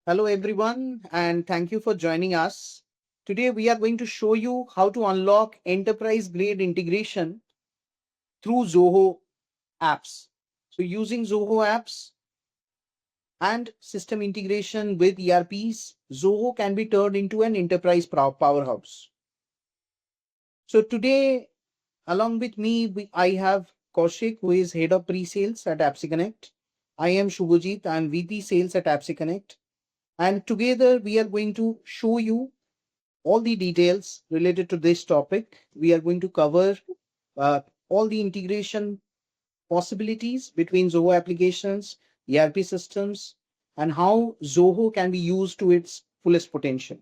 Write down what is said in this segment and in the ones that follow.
Hello, everyone, and thank you for joining us. Today, we are going to show you how to unlock enterprise grade integration through Zoho apps. So, using Zoho apps and system integration with ERPs, Zoho can be turned into an enterprise powerhouse. So, today, along with me, I have Koushik, who is head of pre sales at APPSeCONNECT. I am Subhajit, I'm VP sales at APPSeCONNECT. And together, we are going to show you all the details related to this topic. We are going to cover all the integration possibilities between Zoho applications, ERP systems, and how Zoho can be used to its fullest potential.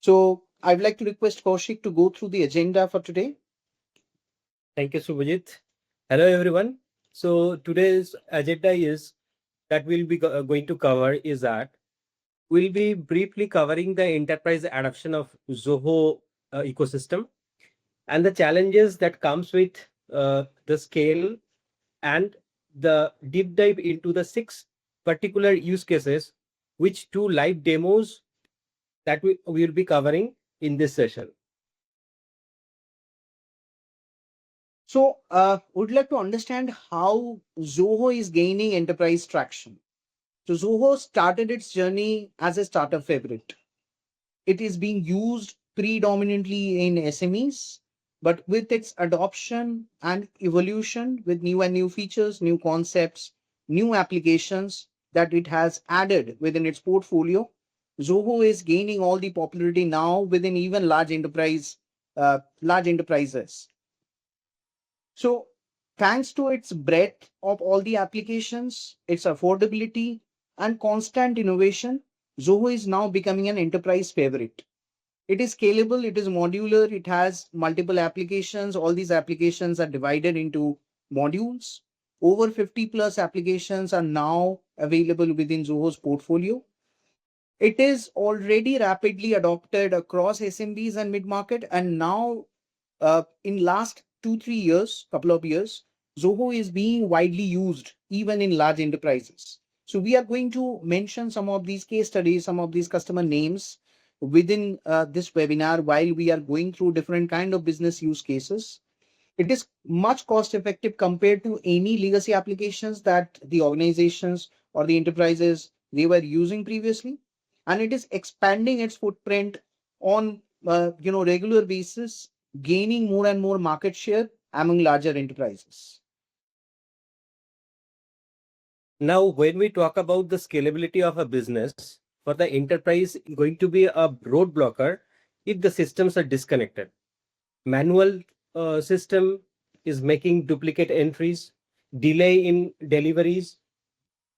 So I'd like to request Koushik to go through the agenda for today. Thank you, Subhajit. Hello, everyone. So today's agenda is that we'll be going to cover is that we'll be briefly covering the enterprise adoption of Zoho ecosystem and the challenges that comes with the scale and the deep dive into the 6 particular use cases, which 2 live demos that we will be covering in this session. So would like to understand how Zoho is gaining enterprise traction. So Zoho started its journey as a startup favorite. It is being used predominantly in SMEs, but with its adoption and evolution with new features, new concepts, new applications that it has added within its portfolio, Zoho is gaining all the popularity now within even large enterprises. So thanks to its breadth of all the applications, its affordability and constant innovation, Zoho is now becoming an enterprise favorite. It is scalable, it is modular, it has multiple applications. All these applications are divided into modules. Over 50 plus applications are now available within Zoho's portfolio. It is already rapidly adopted across SMBs and mid-market, and now in last 2 3 years, couple of years, Zoho is being widely used even in large enterprises. So we are going to mention some of these case studies, some of these customer names within this webinar while we are going through different kind of business use cases. It is much cost effective compared to any legacy applications that the organizations or the enterprises they were using previously, and it is expanding its footprint on regular basis, gaining more and more market share among larger enterprises. Now, when we talk about the scalability of a business, for the enterprise, going to be a roadblocker if the systems are disconnected. Manual system is making duplicate entries, delay in deliveries.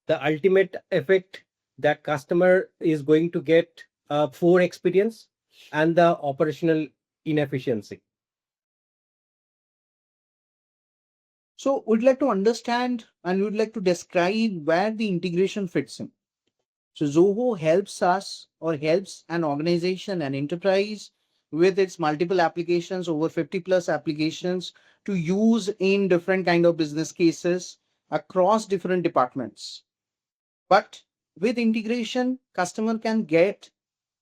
The ultimate effect that customer is going to get a poor experience and the operational inefficiency. So we'd like to understand and we'd like to describe where the integration fits in. So Zoho helps us or helps an organization, an enterprise with its multiple applications, over 50 plus applications to use in different kind of business cases across different departments. But with integration, customer can get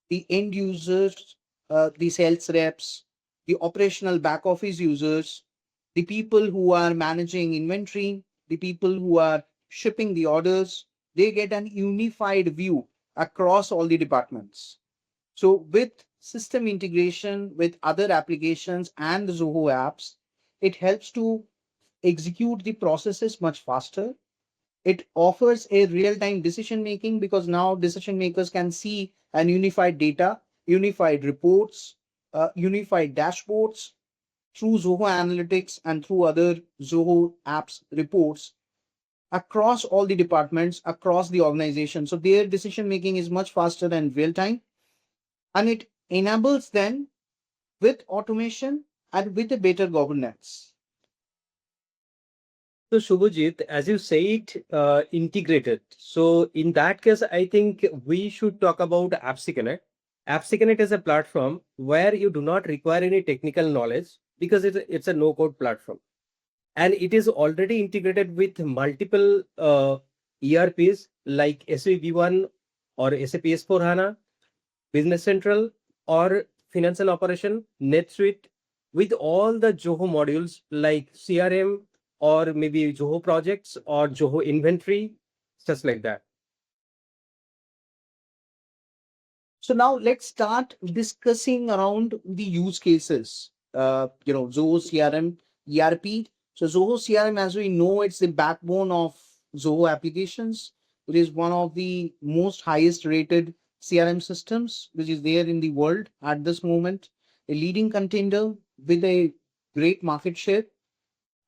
the end users, the sales reps, the operational back office users, the people who are managing inventory, the people who are shipping the orders, they get an unified view across all the departments. So with system integration with other applications and the Zoho apps, it helps to execute the processes much faster. It offers a real-time decision making because now decision makers can see an unified data, unified reports, unified dashboards through Zoho Analytics and through other Zoho apps reports across all the departments, across the organization. So their decision making is much faster and real time, and it enables them with automation and with a better governance. So, Shubhajit, as you said, integrated. So, in that case, I think we should talk about AppSeConnect. AppSeConnect is a platform where you do not require any technical knowledge because it's a no-code platform, and it is already integrated with multiple ERPs like SAP one or SAP S/4HANA, Business Central, or Financial Operation, NetSuite, with all the Zoho modules like CRM, or maybe Zoho Projects or Zoho Inventory, just like that. So now let's start discussing around the use cases. Zoho CRM, ERP. So Zoho CRM, as we know, it's the backbone of Zoho applications. It is one of the most highest rated CRM systems which is there in the world at this moment. A leading contender with a great market share.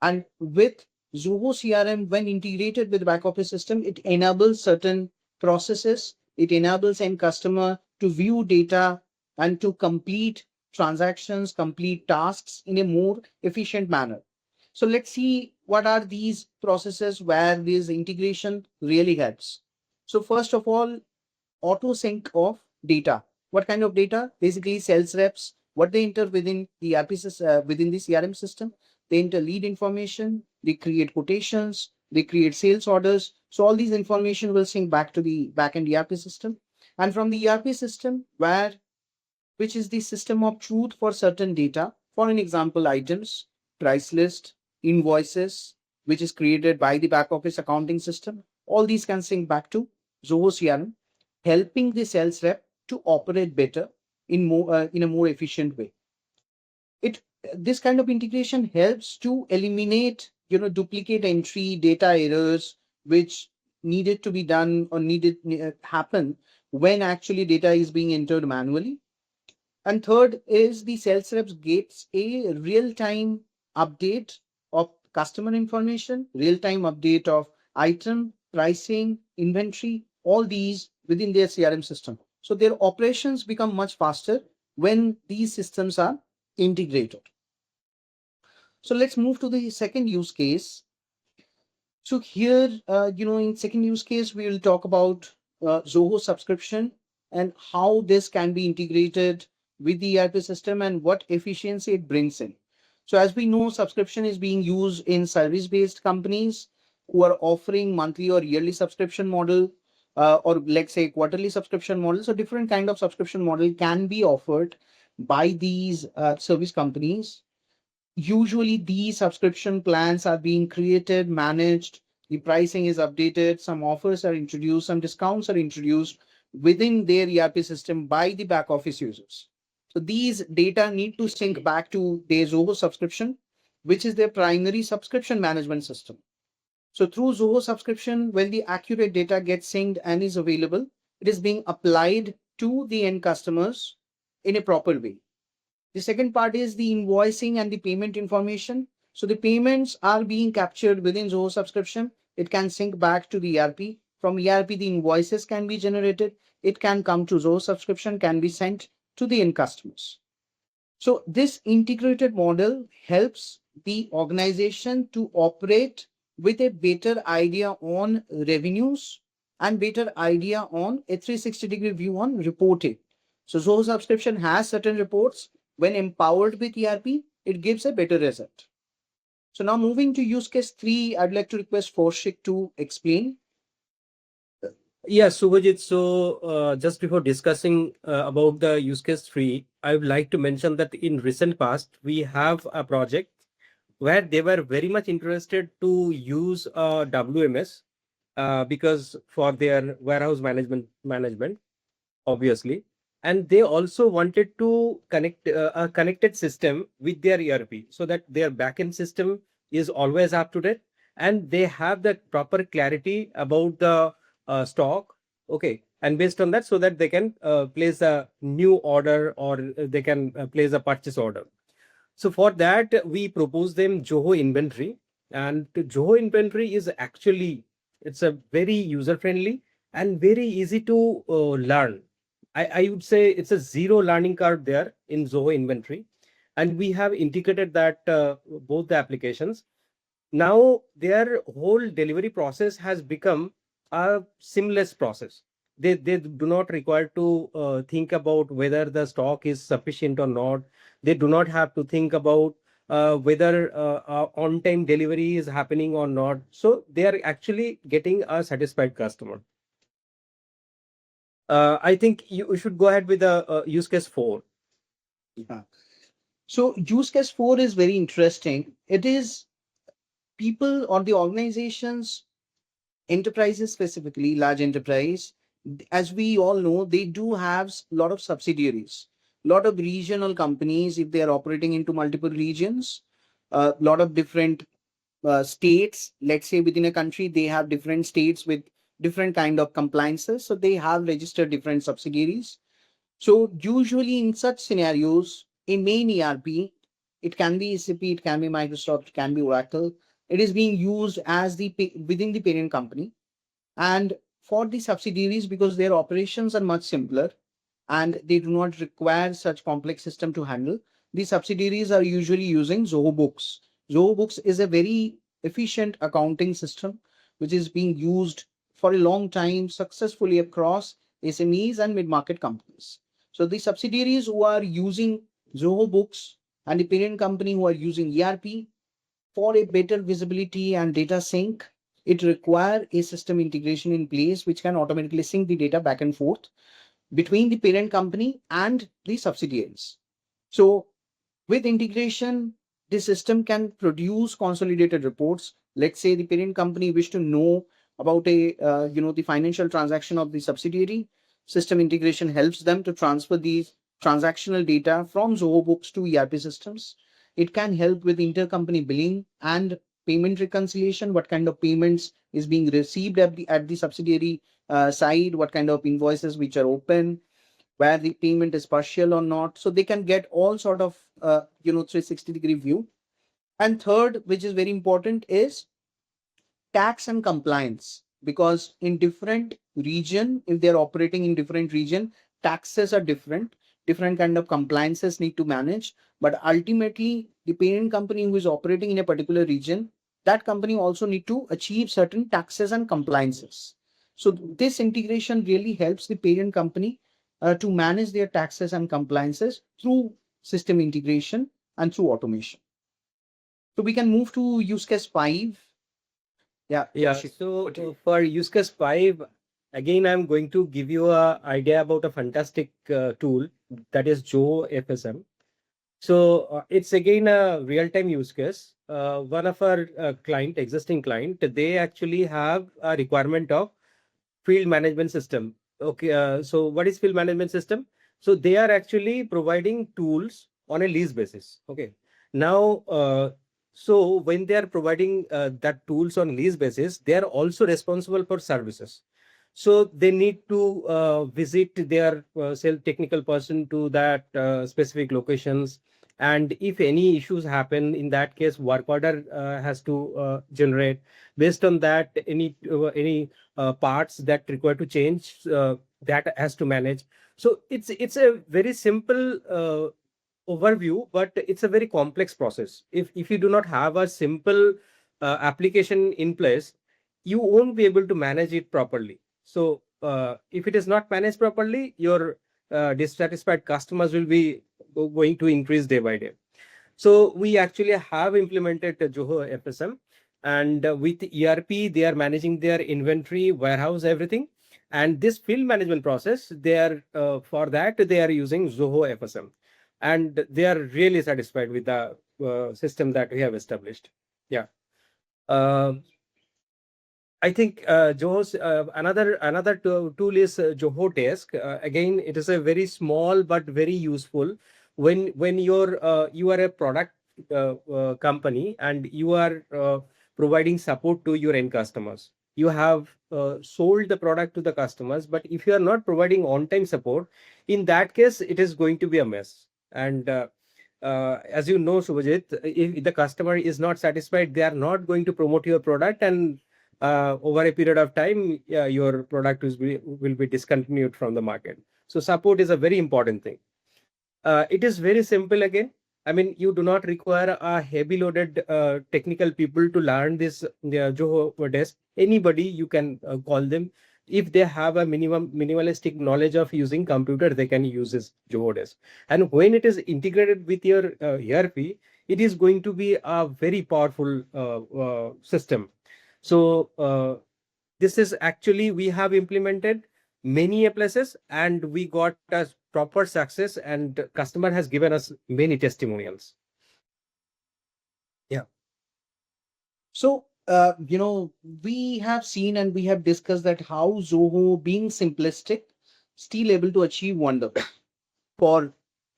And with Zoho CRM, when integrated with the back office system, it enables certain processes. It enables end customer to view data and to complete transactions, complete tasks in a more efficient manner. So let's see what are these processes where this integration really helps. So first of all, auto sync of data. What kind of data? Basically, sales reps, what they enter within the within the CRM system. They enter lead information, they create quotations, they create sales orders. So all these information will sync back to the backend ERP system. And from the ERP system, which is the system of truth for certain data, for an example, items, price list, invoices, which is created by the back office accounting system. All these can sync back to Zoho CRM, helping the sales rep to operate better in a more efficient way. It This kind of integration helps to eliminate duplicate entry data errors which needed to be done or needed happen when actually data is being entered manually. And third is the sales reps gets a real-time update of customer information, real-time update of item, pricing, inventory, all these within their CRM system. So their operations become much faster when these systems are integrated. So let's move to the second use case. So here, in second use case, we will talk about Zoho subscription and how this can be integrated with the ERP system and what efficiency it brings in. So as we know, subscription is being used in service-based companies who are offering monthly or yearly subscription model, or let's say quarterly subscription model. So different kind of subscription model can be offered by these service companies. Usually these subscription plans are being created, managed, the pricing is updated, some offers are introduced, some discounts are introduced within their ERP system by the back office users. So these data need to sync back to their Zoho subscription, which is their primary subscription management system. So through Zoho subscription, when the accurate data gets synced and is available, it is being applied to the end customers in a proper way. The second part is the invoicing and the payment information. So the payments are being captured within Zoho subscription. It can sync back to the ERP. From ERP, the invoices can be generated. It can come to Zoho subscription, can be sent to the end customers. So this integrated model helps the organization to operate with a better idea on revenues and better idea on a 360-degree view on reporting. So Zoho subscription has certain reports. When empowered with ERP, it gives a better result. So now moving to use case 3, I'd like to request Koushik to explain. Yeah, Subhajit. So, just before discussing about the use case 3, I would like to mention that in recent past, we have a project where they were very much interested to use WMS because for their warehouse management, obviously, and they also wanted to connect a connected system with their ERP so that their backend system is always up to date and they have the proper clarity about the stock. Okay, and based on that, so that they can place a new order or they can place a purchase order. So for that, we propose them Zoho Inventory, and Zoho Inventory is actually, it's a very user friendly and very easy to learn. I would say it's a zero learning curve there in Zoho Inventory, and we have integrated that both the applications. Now their whole delivery process has become a seamless process. They do not require to think about whether the stock is sufficient or not. They do not have to think about whether on time delivery is happening or not. So they are actually getting a satisfied customer. I think you should go ahead with the use case 4. Yeah. So use case 4 is very interesting. It is people or the organizations, enterprises specifically, large enterprise, as we all know, they do have a lot of subsidiaries, lot of regional companies if they are operating into multiple regions, a lot of different states. Let's say within a country, they have different states with different kind of compliances. So they have registered different subsidiaries. So usually in such scenarios, a main ERP, it can be SAP, it can be Microsoft, it can be Oracle. It is being used as the within the parent company, and for the subsidiaries, because their operations are much simpler and they do not require such complex system to handle, the subsidiaries are usually using Zoho Books. Zoho Books is a very efficient accounting system which is being used for a long time successfully across SMEs and mid-market companies. So the subsidiaries who are using Zoho Books and the parent company who are using ERP, for a better visibility and data sync, it requires a system integration in place which can automatically sync the data back and forth between the parent company and the subsidiaries. So with integration, the system can produce consolidated reports. Let's say the parent company wish to know about the financial transaction of the subsidiary. System integration helps them to transfer these transactional data from Zoho Books to ERP systems. It can help with intercompany billing and payment reconciliation. What kind of payments is being received at the subsidiary side? What kind of invoices which are open? Where the payment is partial or not, so they can get all sort of 360-degree view. And third, which is very important, is tax and compliance, because in different region, if they're operating in different region, taxes are different kind of compliances need to manage. But ultimately the parent company who is operating in a particular region, that company also need to achieve certain taxes and compliances. So this integration really helps the parent company to manage their taxes and compliances through system integration and through automation. So we can move to use case 5. Yeah, Yeah. Koushik, So what do you? for use case 5, again, I'm going to give you a idea about a fantastic tool that is Joe FSM. So it's again a real-time use case. One of our existing client, they actually have a requirement of field management system. Okay, so what is field management system? So they are actually providing tools on a lease basis. Okay, now so when they are providing that tools on lease basis, they are also responsible for services. So they need to visit their sales technical person to that specific locations, and if any issues happen, in that case work order has to generate. Based on that, any parts that require to change, that has to manage. So it's a very simple overview, but it's a very complex process. If you do not have a simple application in place, you won't be able to manage it properly. So if it is not managed properly, your dissatisfied customers will be going to increase day by day. So we actually have implemented Zoho FSM, and with ERP, they are managing their inventory, warehouse, everything. And this field management process, they are for that they are using Zoho FSM, and they are really satisfied with the system that we have established. Yeah. Um I think Joe's tool is Joho Desk. Again, it is a very small but very useful when you are a product company and you are providing support to your end customers. You have sold the product to the customers, but if you are not providing on-time support, in that case, it is going to be a mess. And as you know, Subhajit, if the customer is not satisfied, they are not going to promote your product, and over a period of time, your product will be discontinued from the market. So support is a very important thing. It is very simple again. I mean, you do not require a heavy loaded technical people to learn this Zoho desk. Anybody you can call them. If they have a minimalistic knowledge of using computer, they can use this Zoho desk. And when it is integrated with your ERP, it is going to be a very powerful system. So this is actually we have implemented. many places, and we got a proper success, and customer has given us many testimonials. Yeah. So, we have seen and we have discussed that how Zoho, being simplistic, still able to achieve wonder for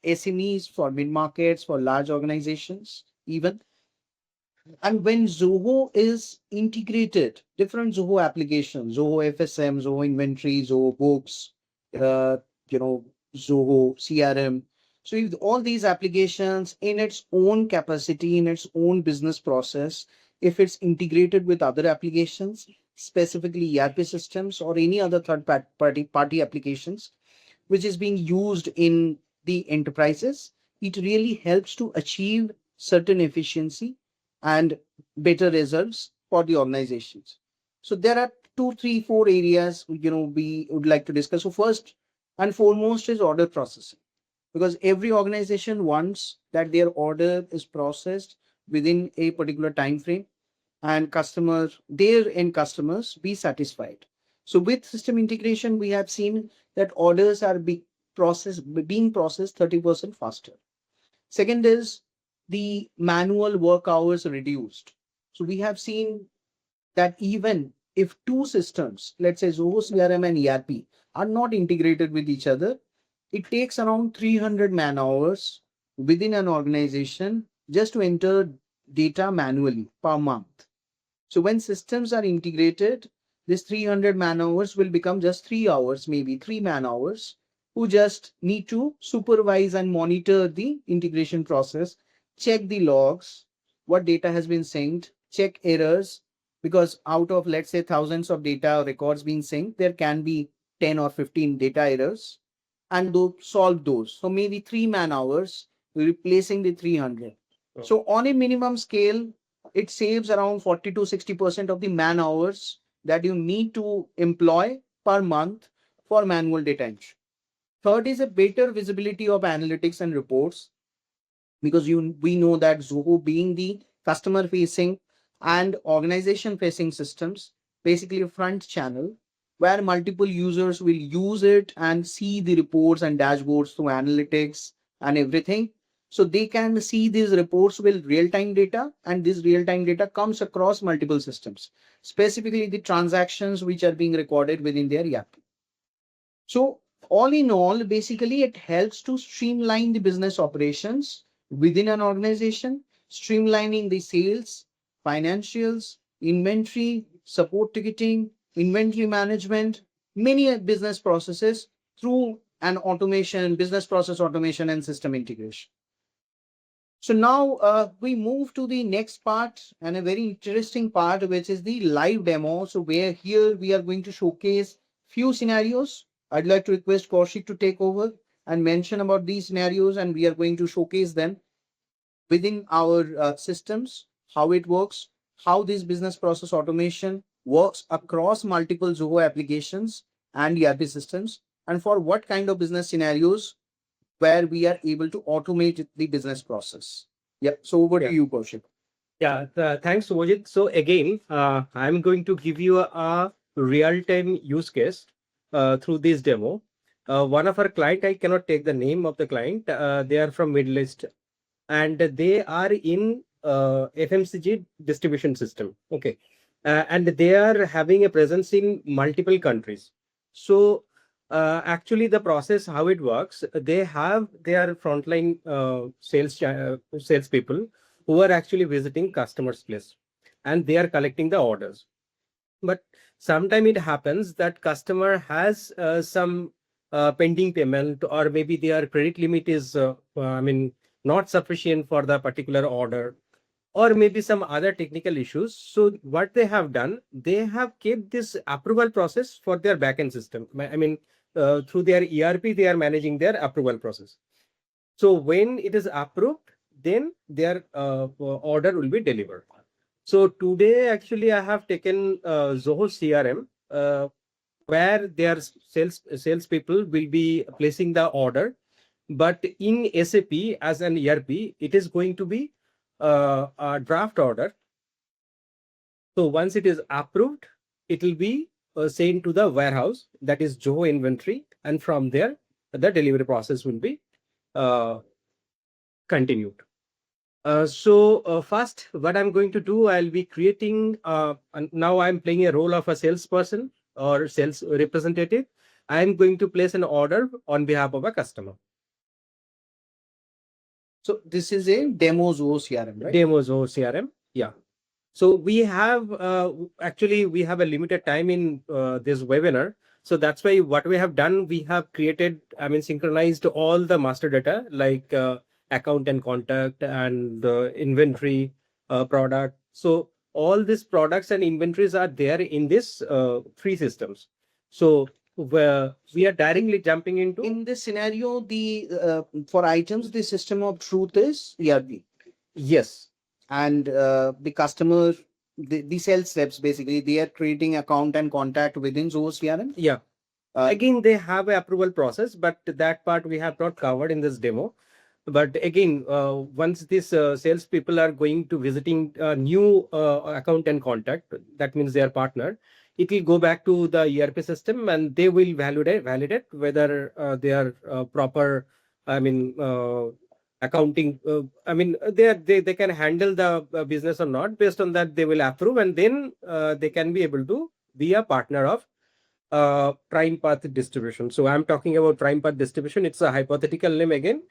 SMEs, for mid markets, for large organizations, even. And when Zoho is integrated, different Zoho applications, Zoho FSM, Zoho Inventory, Zoho Books, uh, Zoho CRM. So if all these applications in its own capacity, in its own business process, if it's integrated with other applications, specifically ERP systems or any other third party applications, which is being used in the enterprises, it really helps to achieve certain efficiency and better results for the organizations. So there are two, three, four areas we would like to discuss. So first and foremost is order processing, because every organization wants that their order is processed within a particular time frame and their end customers be satisfied. So with system integration, we have seen that orders are being processed 30% faster. Second is the manual work hours reduced. So we have seen that even if two systems, let's say Zoho CRM and ERP, are not integrated with each other, it takes around 300 man hours within an organization just to enter data manually per month. So when systems are integrated, this 300 man hours will become just 3 hours, maybe 3 man hours, who just need to supervise and monitor the integration process, check the logs, what data has been synced, check errors, because out of, let's say, thousands of data records being synced, there can be 10 or 15 data errors, and solve those. So maybe 3 man hours replacing the 300. So on a minimum scale, it saves around 40 to 60% of the man hours that you need to employ per month for manual data entry. Third is a better visibility of analytics and reports, because we know that Zoho, being the customer facing and organization facing systems, basically a front channel where multiple users will use it and see the reports and dashboards through analytics and everything. So they can see these reports with real time data, and this real time data comes across multiple systems, specifically the transactions which are being recorded within their ERP. So all in all, basically it helps to streamline the business operations within an organization, streamlining the sales, financials, inventory, support ticketing, inventory management, many business processes through an automation, business process automation and system integration. So now we move to the next part, and a very interesting part, which is the live demo. So where here we are going to showcase few scenarios. I'd like to request Koushik to take over and mention about these scenarios, and we are going to showcase them within our systems, how it works, how this business process automation works across multiple Zoho applications and ERP systems, and for what kind of business scenarios where we are able to automate the business process. Yeah. So over to Yeah. you, Koushik. Yeah, thanks, Subhajit. So again, I'm going to give you a real-time use case through this demo. One of our client, I cannot take the name of the client. They are from Middle East, and they are in FMCG distribution system. Okay, and they are having a presence in multiple countries. So actually, the process how it works, they have their frontline sales people who are actually visiting customers' place, and they are collecting the orders. But sometimes it happens that customer has some pending payment, or maybe their credit limit is not sufficient for the particular order, or maybe some other technical issues. So what they have done, they have kept this approval process for their backend system. Through their ERP, they are managing their approval process. So when it is approved, then their order will be delivered. So today, actually, I have taken Zoho CRM, where their salespeople will be placing the order. But in SAP as an ERP, it is going to be a draft order. So once it is approved, it will be sent to the warehouse, that is Zoho inventory, and from there the delivery process will be uh, continued. First, what I'm going to do, I'll be creating, and now I'm playing a role of a salesperson or sales representative. I'm going to place an order on behalf of a customer. So this is a demos OCRM, right? Demos or CRM. Yeah. So we have actually we have a limited time in this webinar. So that's why what we have done, we have created, I mean, synchronized all the master data like account and contact and inventory product. So all these products and inventories are there in this three systems. So we are directly jumping into. In this scenario, the for items, the system of truth is ERP, Yes. and the customer, the sales reps, basically they are creating account and contact within Zoho CRM. Yeah. Again, they have a approval process, but that part we have not covered in this demo. But again, once these salespeople are going to visiting a new account and contact, that means their partner, it will go back to the ERP system and they will validate whether they are proper. I mean, accounting. They can handle the business or not. Based on that, they will approve, and then they can be able to be a partner of prime path distribution. So I'm talking about prime path distribution. It's a hypothetical name again.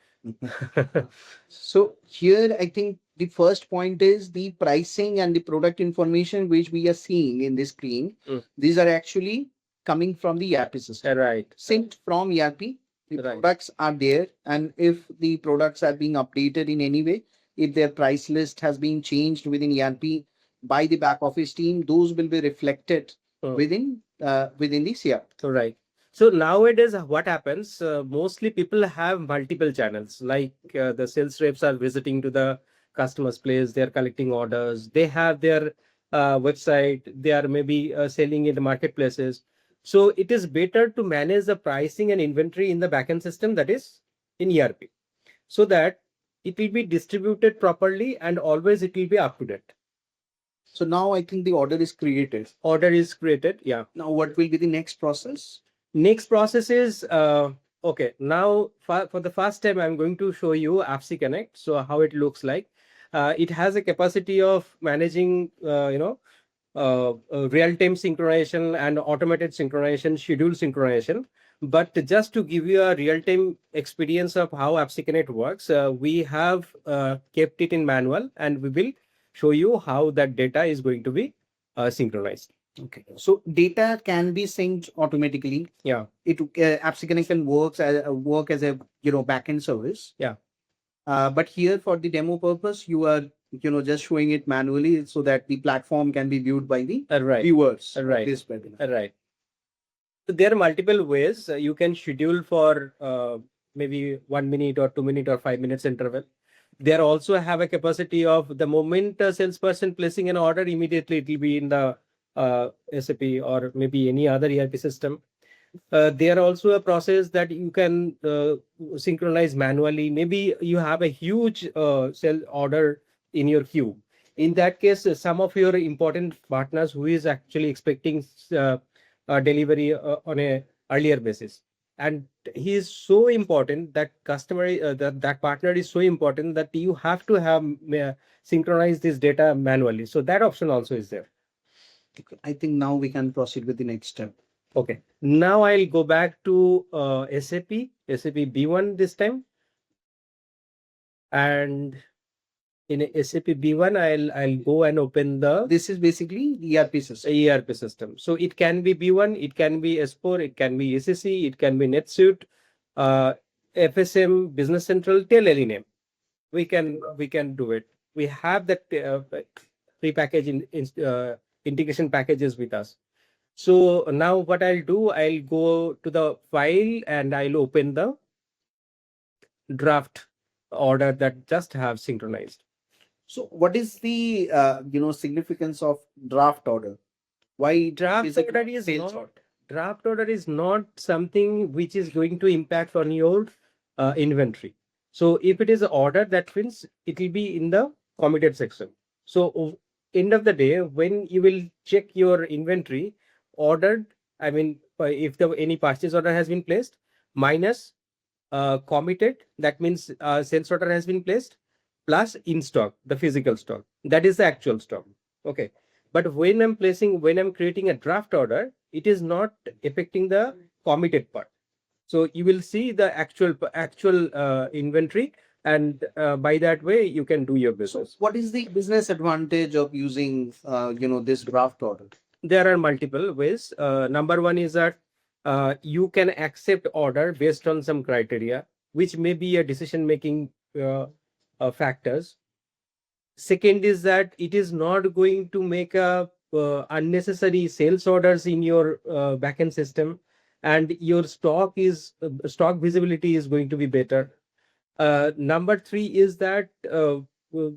So here, I think the first point is the pricing and the product information which we are seeing in this screen. These are actually coming from the ERP system. Right. Synced from ERP. The products are there, and if the products are being updated in any way, if their price list has been changed within ERP by the back office team, those will be reflected within the CRM. Right. So nowadays, what happens? Mostly people have multiple channels. Like the sales reps are visiting to the customer's place. They are collecting orders. They have their website. They are maybe selling in the marketplaces. So it is better to manage the pricing and inventory in the backend system, that is in ERP, so that it will be distributed properly and always it will be up to date. So now I think the order is created. Order is created. Yeah. Now what will be the next process? Next process is okay. Now for the first time, I'm going to show you APPSeCONNECT. So how it looks like. It has a capacity of managing, real-time synchronization and automated synchronization, schedule synchronization. But just to give you a real-time experience of how APPSeCONNECT works, we have kept it in manual, and we will show you how that data is going to be synchronized. Okay. So data can be synced automatically. Yeah. It APPSeCONNECT can work as a backend service. Yeah. But here for the demo purpose, you are just showing it manually so that the platform can be viewed by the viewers. Right. This webinar. Right. So there are multiple ways you can schedule for maybe 1 minute or 2 minute or 5 minutes interval. There also have a capacity of the moment a salesperson placing an order, immediately it will be in the SAP or maybe any other ERP system. There also a process that you can synchronize manually. Maybe you have a huge sell order in your queue. In that case, some of your important partners who is actually expecting delivery on a earlier basis, and he is so important that customer that partner is so important that you have to have synchronize this data manually. So that option also is there. I think now we can proceed with the next step. Okay. Now I'll go back to SAP B1 this time. And in SAP B1, I'll go and open the. This is basically ERP system. ERP system. So it can be B1, it can be S4, it can be ECC, it can be NetSuite, FSM, Business Central, tell any name. We can do it. We have that pre-packaged integration packages with us. So now what I'll do, I'll go to the file and I'll open the draft order that just have synchronized. So what is the significance of draft order? Why Draft order is not something which is going to impact on your inventory. So if it is an order, that means it will be in the committed section. So end of the day, when you will check your inventory, ordered I mean, if any purchase order has been placed, minus committed, that means sales order has been placed, plus in stock, the physical stock. That is the actual stock. Okay. But when when I'm creating a draft order, it is not affecting the committed part. So you will see the actual inventory, and by that way you can do your So, business. what is the business advantage of using, this draft order? There are multiple ways. Number one is that you can accept order based on some criteria, which may be a decision making factors. Second is that it is not going to make a unnecessary sales orders in your backend system, and your stock visibility is going to be better. Number three is that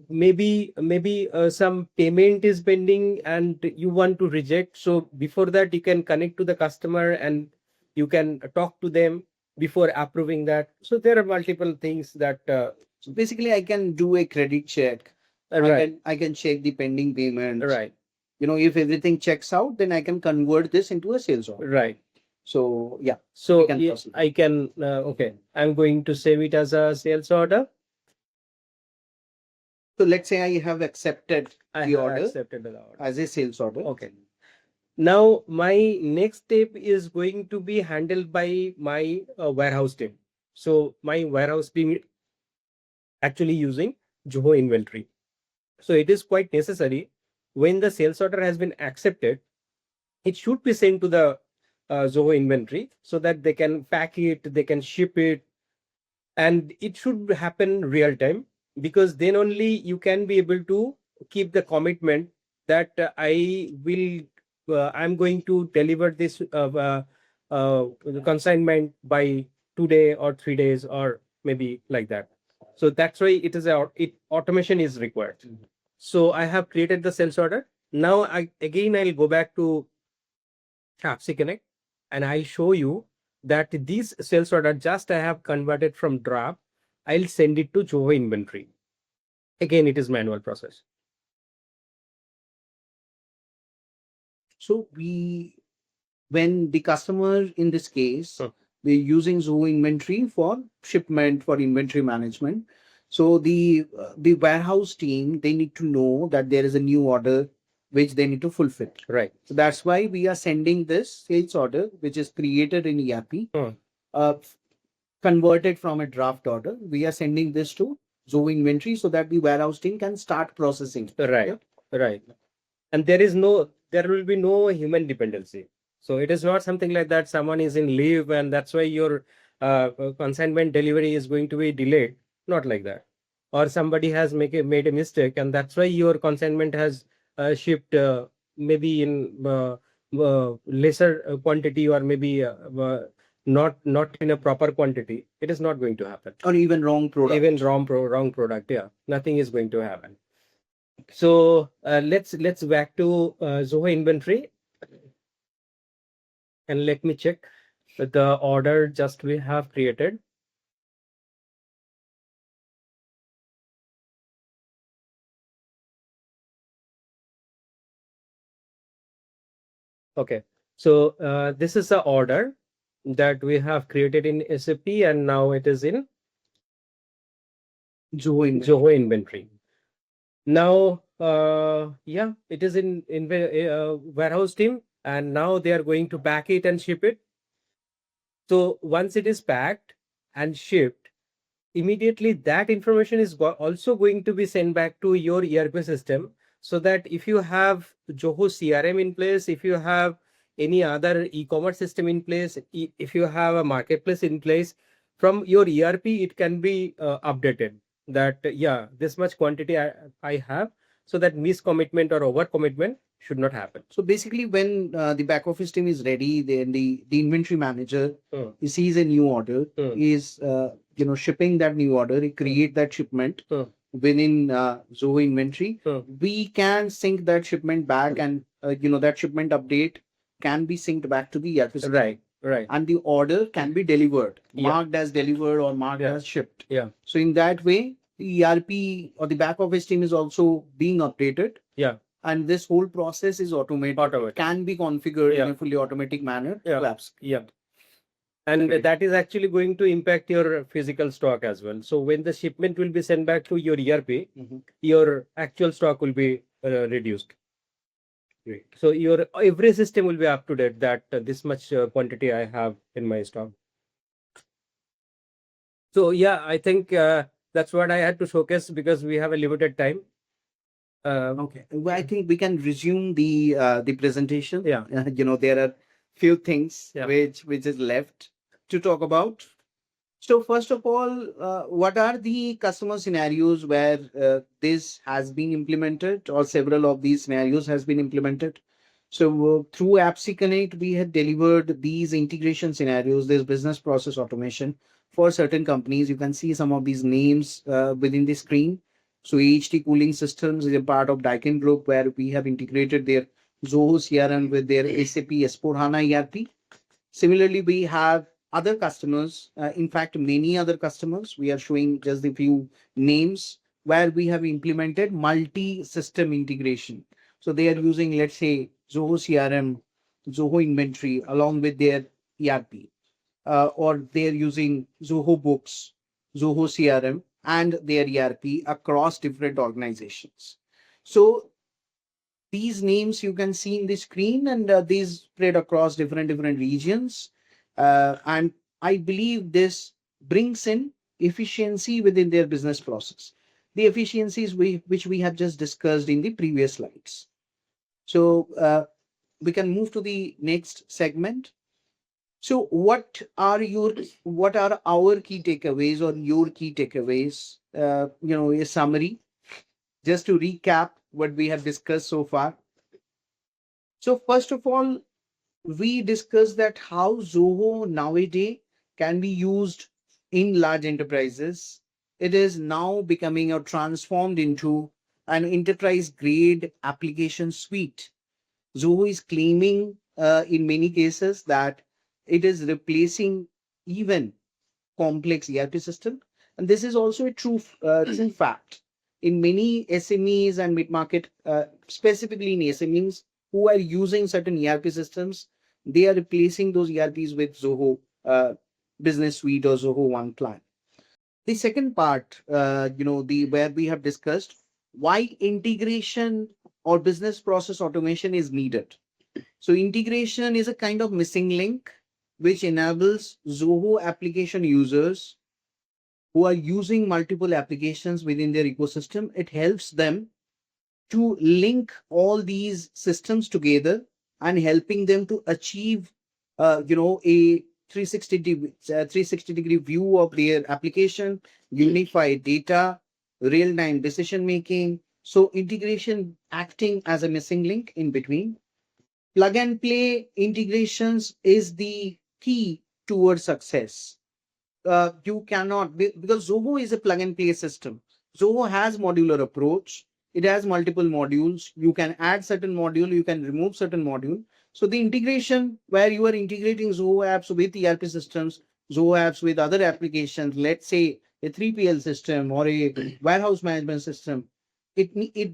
maybe some payment is pending and you want to reject. So before that, you can connect to the customer and you can talk to them before approving that. So there are multiple things that. So basically, I can do a credit check. Right. I can check the pending payments. Right. If everything checks out, then I can convert this into a sales order. Right. So yeah, So can proceed. I can. Okay, I'm going to save it as a sales order. So let's say I have accepted I the have order accepted the order. as a sales order. Okay. Now my next step is going to be handled by my warehouse team. So my warehouse team actually using Zoho inventory. So it is quite necessary when the sales order has been accepted, it should be sent to the Zoho inventory so that they can pack it, they can ship it, and it should happen real time, because then only you can be able to keep the commitment that I'm going to deliver this consignment by 2 days or 3 days or maybe like that. So that's why automation is required. So I have created the sales order. Now I'll go back to APPSeCONNECT and I show you that this sales order just I have converted from draft. I'll send it to Zoho inventory. Again, it is manual process. So when the customer in this case, they're using Zoho inventory for shipment, for inventory management. So the warehouse team, they need to know that there is a new order which they need to fulfill. Right. So that's why we are sending this sales order, which is created in ERP, converted from a draft order. We are sending this to Zoho inventory so that the warehouse team can start processing. Right. Right. And there will be no human dependency. So it is not something like that someone is in leave and that's why your consignment delivery is going to be delayed. Not like that. Or somebody has made a mistake and that's why your consignment has shipped maybe in lesser quantity, or maybe not in a proper quantity. It is not going to happen. Or even wrong product. Even wrong product. Yeah, nothing is going to happen. So let's back to Zoho inventory, and let me check the order just we have created. Okay, so this is the order that we have created in SAP, and now it is in Zoho inventory. Now, yeah, it is in warehouse team, and now they are going to pack it and ship it. So once it is packed and shipped, immediately that information is also going to be sent back to your ERP system, so that if you have Zoho CRM in place, if you have any other e-commerce system in place, if you have a marketplace in place, from your ERP, it can be updated that, yeah, this much quantity I have, so that miscommitment or overcommitment should not happen. So basically, when the back office team is ready, then the inventory manager, he sees a new order, is shipping that new order, he create that shipment within Zoho inventory. We can sync that shipment back, and that shipment update can be synced back to the ERP system. Right. And the order can be delivered, Yeah. marked as delivered or marked as shipped. Yeah. So in that way, the ERP or the back office team is also being updated. Yeah. and this whole process is automated. Automated. Can be configured in Yeah. a fully automatic manner to Yeah. apps. Yeah. And Okay. that is actually going to impact your physical stock as well. So when the shipment will be sent back to your ERP, your actual stock will be reduced. Great. So your every system will be up to date that this much quantity I have in my stock. So yeah, I think that's what I had to showcase because we have a limited time. Okay. Well, I think we can resume the presentation. Yeah. There are few things Yeah. which is left to talk about. So first of all, what are the customer scenarios where this has been implemented, or several of these scenarios has been implemented? So through AppSeConnect, we had delivered these integration scenarios, this business process automation for certain companies. You can see some of these names within the screen. So AHT Cooling Systems is a part of Daikin Group, where we have integrated their Zoho CRM with their SAP S/4HANA ERP. Similarly, we have other customers, in fact, many other customers. We are showing just a few names where we have implemented multi-system integration. So they are using, let's say, Zoho CRM, Zoho Inventory along with their ERP, or they're using Zoho Books, Zoho CRM, and their ERP across different organizations. So these names you can see in the screen, and these spread across different regions, and I believe this brings in efficiency within their business process, the efficiencies which we have just discussed in the previous slides. So we can move to the next segment. So what are our key takeaways, or your key takeaways, a summary just to recap what we have discussed so far. So first of all, we discussed that how Zoho nowadays can be used in large enterprises. It is now becoming or transformed into an enterprise grade application suite. Zoho is claiming in many cases that it is replacing even complex ERP system. And this is also a true fact. In many SMEs and mid-market, specifically in SMEs who are using certain ERP systems, they are replacing those ERPs with Zoho Business Suite or Zoho One Client. The second part, the where we have discussed why integration or business process automation is needed. So integration is a kind of missing link which enables Zoho application users who are using multiple applications within their ecosystem. It helps them to link all these systems together and helping them to achieve, a 360 degree view of their application, unify data, real-time decision making. So integration acting as a missing link in between. Plug and play integrations is the key towards success. You cannot because Zoho is a plug and play system. Zoho has modular approach. It has multiple modules. You can add certain module, you can remove certain module. So the integration where you are integrating Zoho apps with ERP systems, Zoho apps with other applications, let's say a 3PL system or a warehouse management system, the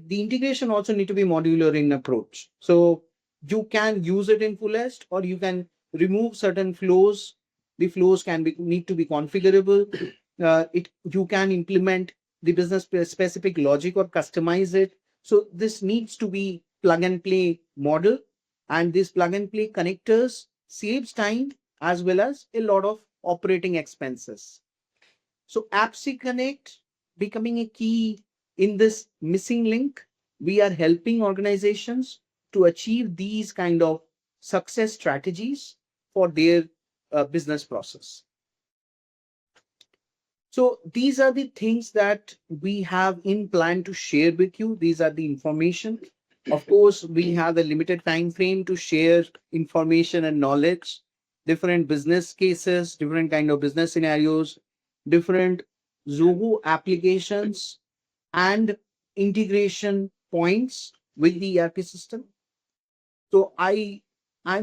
integration also need to be modular in approach. So you can use it in fullest, or you can remove certain flows. The flows can be need to be configurable. It You can implement the business specific logic or customize it. So this needs to be plug and play model, and these plug and play connectors saves time as well as a lot of operating expenses. So AppSeConnect becoming a key in this missing link. We are helping organizations to achieve these kind of success strategies for their business process. So these are the things that we have in plan to share with you. These are the information. Of course, we have a limited time frame to share information and knowledge, different business cases, different kind of business scenarios, different Zoho applications, and integration points with the ERP system. So I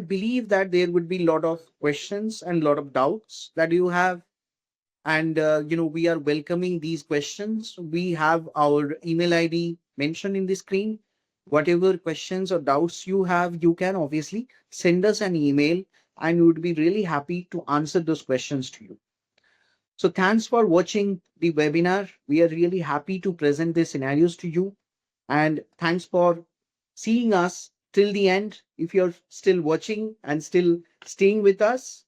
believe that there would be a lot of questions and a lot of doubts that you have, and we are welcoming these questions. We have our email ID mentioned in the screen. Whatever questions or doubts you have, you can obviously send us an email and we would be really happy to answer those questions to you. So thanks for watching the webinar. We are really happy to present these scenarios to you. And thanks for seeing us till the end. If you're still watching and still staying with us,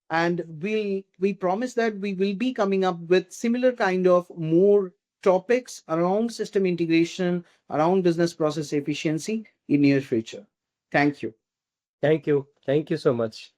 and we promise that we will be coming up with similar kind of more topics around system integration, around business process efficiency in near future. Thank you. Thank you. Thank you so much.